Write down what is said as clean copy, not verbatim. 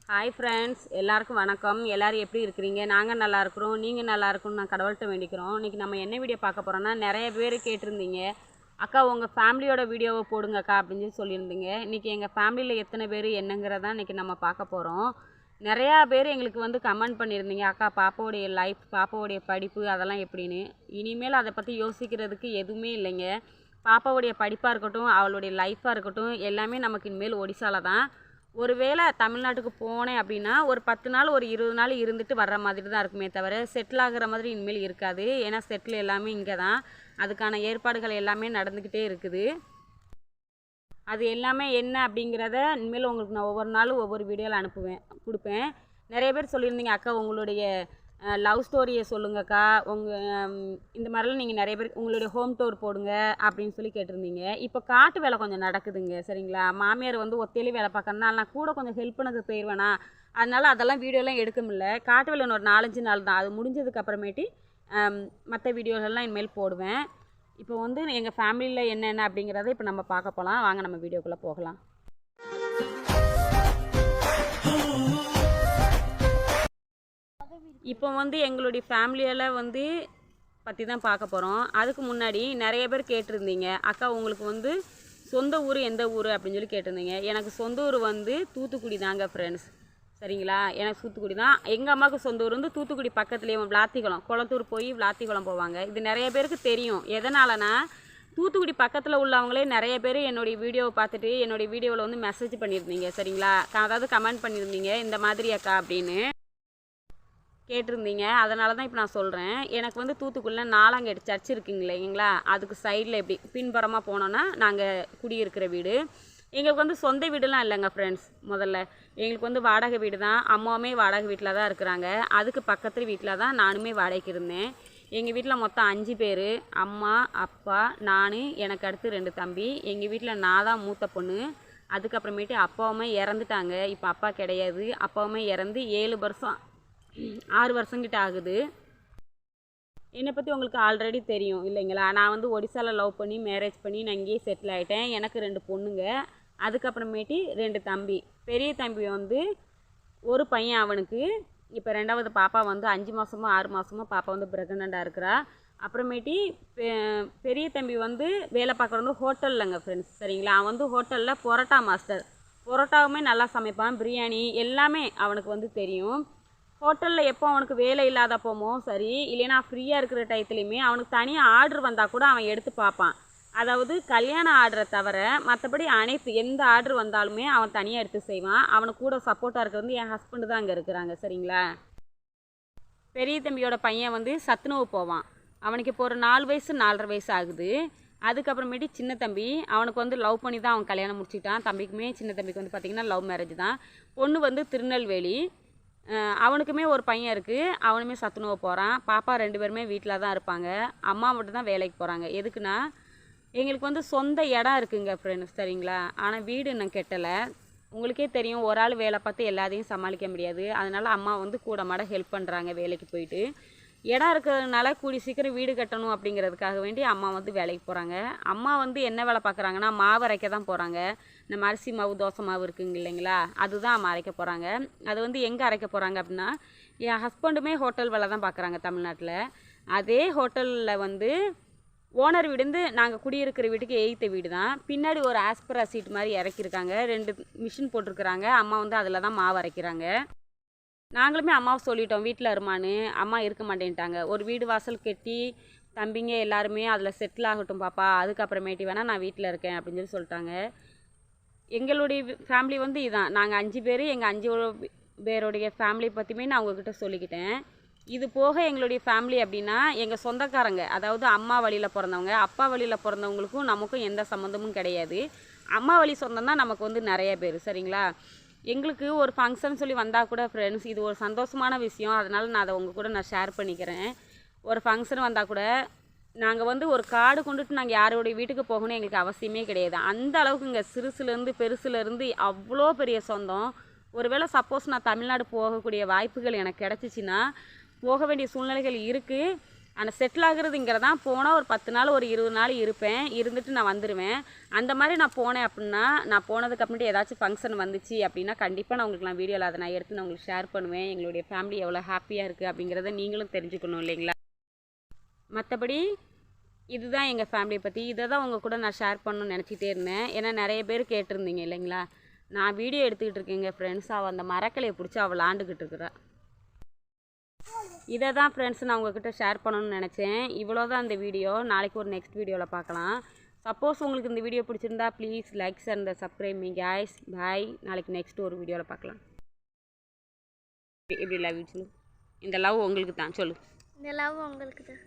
Hi friends, எல்லாருக்கும் வணக்கம். எல்லோரும் எப்படி இருக்கிறீங்க? நாங்கள் நல்லா இருக்கிறோம். நீங்கள் நல்லா இருக்கணும்னு நான் கடவுள்கிட்ட வேண்டிக்கிறோம். இன்றைக்கி நம்ம என்ன வீடியோ பார்க்க போகிறோன்னா, நிறைய பேர் கேட்டிருந்தீங்க, அக்கா உங்கள் ஃபேமிலியோட வீடியோவை போடுங்கக்கா அப்படின்னு சொல்லியிருந்தீங்க. இன்றைக்கி எங்கள் ஃபேமிலியில் எத்தனை பேர் என்னங்கிறதான் இன்றைக்கி நம்ம பார்க்க போகிறோம். நிறையா பேர் எங்களுக்கு வந்து கமெண்ட் பண்ணியிருந்தீங்க, அக்கா பாப்பாவுடைய லைஃப், பாப்பாவுடைய படிப்பு அதெல்லாம் எப்படின்னு. இனிமேல் அதை பற்றி யோசிக்கிறதுக்கு எதுவுமே இல்லைங்க. பாப்பாவுடைய படிப்பாக இருக்கட்டும், அவளுடைய லைஃப்பாக இருக்கட்டும், எல்லாமே நமக்கு இனிமேல் ஒடிசாவில் தான். ஒருவேளை தமிழ்நாட்டுக்கு போனேன் அப்படின்னா ஒரு 10 நாள் ஒரு 20 நாள் இருந்துட்டு வர்ற மாதிரி தான் இருக்குமே தவிர செட்டில் ஆகிற மாதிரி இனிமேல் இருக்காது. ஏன்னா செட்டில் எல்லாமே இங்கே தான். அதுக்கான ஏற்பாடுகள் எல்லாமே நடந்துக்கிட்டே இருக்குது. அது எல்லாமே என்ன அப்படிங்கிறத இனிமேல் உங்களுக்கு நான் ஒவ்வொரு நாளும் ஒவ்வொரு வீடியோவில் கொடுப்பேன். நிறைய பேர் சொல்லியிருந்தீங்க, அக்கா உங்களுடைய லவ் ஸ்டோரியை சொல்லுங்கக்கா, இந்த மாதிரிலாம் நீங்கள் நிறைய பேர் உங்களுடைய ஹோம் டூர் போடுங்க அப்படின்னு சொல்லி கேட்டிருந்தீங்க. இப்போ காட்டு வேலை கொஞ்சம் நடக்குதுங்க, சரிங்களா? மாமியார் வந்து ஒத்தையிலே வேலை பார்க்கறதுனா நான் கூட கொஞ்சம் ஹெல்ப் பண்ணது போயிடுவேனா, அதனால் அதெல்லாம் வீடியோலாம் எடுக்க முடியல. காட்டு வேலை ஒரு 4-5 நாள் தான். அது முடிஞ்சதுக்கு அப்புறமேட்டி மற்ற வீடியோலாம் இனிமேல் போடுவேன். இப்போ வந்து எங்கள் ஃபேமிலியில் என்னென்ன அப்படிங்கிறத இப்போ நம்ம பார்க்க போகலாம். வாங்க நம்ம வீடியோக்குள்ளே போகலாம். இப்போ வந்து எங்களுடைய ஃபேமிலியில் வந்து பற்றி தான் பார்க்க போகிறோம். அதுக்கு முன்னாடி நிறைய பேர் கேட்டிருந்தீங்க, அக்கா உங்களுக்கு வந்து சொந்த ஊர் எந்த ஊர் அப்படின்னு சொல்லி கேட்டிருந்தீங்க. எனக்கு சொந்த ஊர் வந்து தூத்துக்குடி தாங்க ஃப்ரெண்ட்ஸ், சரிங்களா? எனக்கு தூத்துக்குடி தான். எங்கள் அம்மாவுக்கு சொந்த ஊர் வந்து தூத்துக்குடி பக்கத்துலேயே விளாத்திக்குளம், குளத்தூர் போய் விளாத்திக்குளம் போவாங்க. இது நிறைய பேருக்கு தெரியும். எதனாலனா தூத்துக்குடி பக்கத்தில் உள்ளவங்களே நிறைய பேர் என்னுடைய வீடியோவை பார்த்துட்டு என்னுடைய வீடியோவில் வந்து மெசேஜ் பண்ணியிருந்தீங்க, சரிங்களா? அதாவது கமெண்ட் பண்ணியிருந்தீங்க இந்த மாதிரி அக்கா அப்படின்னு கேட்டிருந்தீங்க. அதனால தான் இப்போ நான் சொல்கிறேன். எனக்கு வந்து தூத்துக்குடியில் நாலாங்கேடு சர்ச் இருக்குங்க இல்லைங்களா, அதுக்கு சைடில் எப்படி பின்புறமாக போனோன்னா நாங்கள் குடியிருக்கிற வீடு. எங்களுக்கு வந்து சொந்த வீடுலாம் இல்லைங்க ஃப்ரெண்ட்ஸ். முதல்ல எங்களுக்கு வந்து வாடகை வீடு தான். அம்மாவுமே வாடகை வீட்டில் தான் இருக்கிறாங்க. அதுக்கு பக்கத்து வீட்டில் தான் நானுமே வாடகைக்கு இருந்தேன். எங்கள் வீட்டில் மொத்தம் 5 பேர். அம்மா, அப்பா, நான், எனக்கு அடுத்து 2 தம்பி. எங்கள் வீட்டில் நான் தான் மூத்த பொண்ணு. அதுக்கப்புறமேட்டு அப்பாவுமே இறந்துட்டாங்க. இப்போ அப்பா கிடையாது. அப்பாவுமே இறந்து 6 வருஷங்கிட்ட ஆகுது. என்னை பற்றி உங்களுக்கு ஆல்ரெடி தெரியும் இல்லைங்களா? நான் வந்து ஒடிசாவில் லவ் பண்ணி மேரேஜ் பண்ணி நான் இங்கேயே செட்டில் ஆகிட்டேன். எனக்கு 2 பொண்ணுங்க, அதுக்கப்புறமேட்டி 2 தம்பி. பெரிய தம்பி வந்து ஒரு பையன் அவனுக்கு. இப்போ 2வது பாப்பா வந்து 5 மாதமோ 6 மாதமோ பாப்பா வந்து ப்ரெக்னெண்ட்டாக இருக்கிறா. அப்புறமேட்டி பெரிய தம்பி வந்து வேலை பார்க்குறது வந்து ஹோட்டல்லங்க ஃப்ரெண்ட்ஸ், சரிங்களா? அவன் வந்து ஹோட்டலில் பரோட்டா மாஸ்டர். பரோட்டாவுமே நல்லா சமைப்பான். பிரியாணி எல்லாமே அவனுக்கு வந்து தெரியும். ஹோட்டலில் எப்போ அவனுக்கு வேலை இல்லாதப்போமோ சரி, இல்லைன்னா ஃப்ரீயாக இருக்கிற டயத்துலையுமே அவனுக்கு தனியாக ஆர்டர் வந்தால் கூட அவன் எடுத்து பார்ப்பான். அதாவது கல்யாண ஆர்டரை தவிர மற்றபடி அனைத்து எந்த ஆர்டர் வந்தாலுமே அவன் தனியாக எடுத்து செய்வான். அவனுக்கு கூட சப்போர்ட்டாக இருக்கிறது வந்து என் ஹஸ்பண்டு தான் அங்கே இருக்கிறாங்க, சரிங்களா? பெரிய தம்பியோட பையன் வந்து சத்துணவு போவான். அவனுக்கு இப்போ ஒரு 4 வயசு 4.5 வயசு ஆகுது. அதுக்கப்புறமேட்டு சின்ன தம்பி அவனுக்கு வந்து லவ் பண்ணி தான் அவன் கல்யாணம் முடிச்சிட்டான். தம்பிக்குமே சின்ன தம்பிக்கு வந்து பார்த்திங்கன்னா லவ் மேரேஜ் தான். பொண்ணு வந்து திருநெல்வேலி. அவனுக்குமே ஒரு பையன் இருக்குது. அவனுமே சத்துணவு போகிறான். பாப்பா 2 பேருமே வீட்டில் தான் இருப்பாங்க. அம்மா மட்டும் தான் வேலைக்கு போகிறாங்க. எதுக்குன்னா எங்களுக்கு வந்து சொந்த இடம் இருக்குங்க ஃப்ரெண்ட்ஸ், சரிங்களா? ஆனால் வீடு இன்னும் கெட்டலை. உங்களுக்கே தெரியும், ஒரு ஆள் வேலை பார்த்து எல்லாத்தையும் சமாளிக்க முடியாது. அதனால் அம்மா வந்து கூட மாட ஹெல்ப் பண்ணுறாங்க வேலைக்கு போயிட்டு. இடம் இருக்கிறதுனால கூடி சீக்கிரம் வீடு கட்டணும் அப்படிங்கிறதுக்காக வேண்டி அம்மா வந்து வேலைக்கு போகிறாங்க. அம்மா வந்து என்ன வேலை பார்க்குறாங்கன்னா மாவு அரைக்க தான் போகிறாங்க. நம்ம அரிசி மாவு, தோசை மாவு இருக்குங்க இல்லைங்களா, அதுதான் அம்மா அரைக்க போகிறாங்க. அது வந்து எங்கே அரைக்க போகிறாங்க அப்படின்னா, என் ஹஸ்பண்டுமே ஹோட்டல் வேலை தான் பார்க்குறாங்க தமிழ்நாட்டில். அதே ஹோட்டலில் வந்து ஓனர் வீடு வந்து நாங்கள் குடியிருக்கிற வீட்டுக்கு 8th வீடு தான். பின்னாடி ஒரு ஆஸ்பரா சீட் மாதிரி இறக்கியிருக்காங்க. 2 மிஷின் போட்டிருக்கிறாங்க. அம்மா வந்து அதில் தான் மாவு அரைக்கிறாங்க. நாங்களுமே அம்மாவை சொல்லிட்டோம் வீட்டில் இருமான்னு. அம்மா இருக்க மாட்டேன்ட்டாங்க. ஒரு வீடு வாசல் கட்டி தம்பிங்க எல்லாருமே அதில் செட்டில் ஆகட்டும் பாப்பா, அதுக்கப்புறமேட்டி வேணால் நான் வீட்டில் இருக்கேன் அப்படின்னு சொல்லி சொல்லிட்டாங்க. எங்களுடைய ஃபேமிலி வந்து இதான். நாங்கள் 5 பேர். எங்கள் 5 பேருடைய ஃபேமிலி பற்றியுமே நான் உங்ககிட்ட சொல்லிக்கிட்டேன். இது போக எங்களுடைய ஃபேமிலி அப்படின்னா எங்கள் சொந்தக்காரங்க, அதாவது அம்மா வழியில் பிறந்தவங்க, அப்பா வழியில் பிறந்தவங்களுக்கும் நமக்கும் எந்த சம்மந்தமும் கிடையாது. அம்மா வழி சொந்தம் தான் நமக்கு வந்து நிறைய பேர், சரிங்களா? எங்களுக்கு ஒரு ஃபங்க்ஷன் சொல்லி வந்தால் கூட ஃப்ரெண்ட்ஸ், இது ஒரு சந்தோஷமான விஷயம். அதனால் நான் அதை உங்கள் கூட நான் ஷேர் பண்ணிக்கிறேன். ஒரு ஃபங்க்ஷன் வந்தால் கூட நாங்கள் வந்து ஒரு கார்டு கொண்டுட்டு நாங்கள் யாரோடைய வீட்டுக்கு போகணும் எங்களுக்கு அவசியமே கிடையாது. அந்த அளவுக்கு இங்கே சிறுசுலேருந்து பெருசுலேருந்து அவ்வளோ பெரிய சொந்தம். ஒருவேளை சப்போஸ் நான் தமிழ்நாடு போகக்கூடிய வாய்ப்புகள் எனக்கு கிடச்சிச்சின்னா போக வேண்டிய சூழ்நிலைகள் இருக்குது. ஆனால் செட்டில் ஆகுறதுங்கிறதான் போனால் ஒரு 10 நாள் ஒரு 20 நாள் இருப்பேன், இருந்துட்டு நான் வந்துடுவேன். அந்த மாதிரி நான் போனேன் அப்படின்னா, நான் போனதுக்கு அப்புறமேட்டு ஏதாச்சும் ஃபங்க்ஷன் வந்துச்சு அப்படின்னா கண்டிப்பாக நான் உங்களுக்கு வீடியோவில் அதை நான் எடுத்து நான் உங்களுக்கு ஷேர் பண்ணுவேன். எங்களுடைய ஃபேமிலி எவ்வளோ ஹாப்பியாக இருக்குது அப்படிங்கிறத நீங்களும் தெரிஞ்சுக்கணும் இல்லைங்களா? மற்றபடி இதுதான் எங்கள் ஃபேமிலியை பற்றி. இதை தான் உங்கள் கூட நான் ஷேர் பண்ணணும்னு நினச்சிட்டே இருந்தேன். ஏன்னா நிறைய பேர் கேட்டிருந்தீங்க இல்லைங்களா? நான் வீடியோ எடுத்துக்கிட்டு இருக்கேங்க ஃப்ரெண்ட்ஸ். அவள் அந்த மரக்கலையை பிடிச்சி அவள் விளாண்டுக்கிட்டு இருக்கிறா. இதை தான் ஃப்ரெண்ட்ஸ் நான் உங்கள்கிட்ட ஷேர் பண்ணணும்னு நினச்சேன். இவ்வளோ தான் இந்த வீடியோ. நாளைக்கு ஒரு நெக்ஸ்ட் வீடியோவில் பார்க்கலாம். சப்போஸ் உங்களுக்கு இந்த வீடியோ பிடிச்சிருந்தா please likes and subscribe me guys. Bye. நாளைக்கு நெக்ஸ்ட் ஒரு வீடியோவில் பார்க்கலாம். இப்படி லவ் சொல்லு. இந்த லவ் உங்களுக்கு தான் சொல்லு. இந்த லவ் உங்களுக்கு தான்.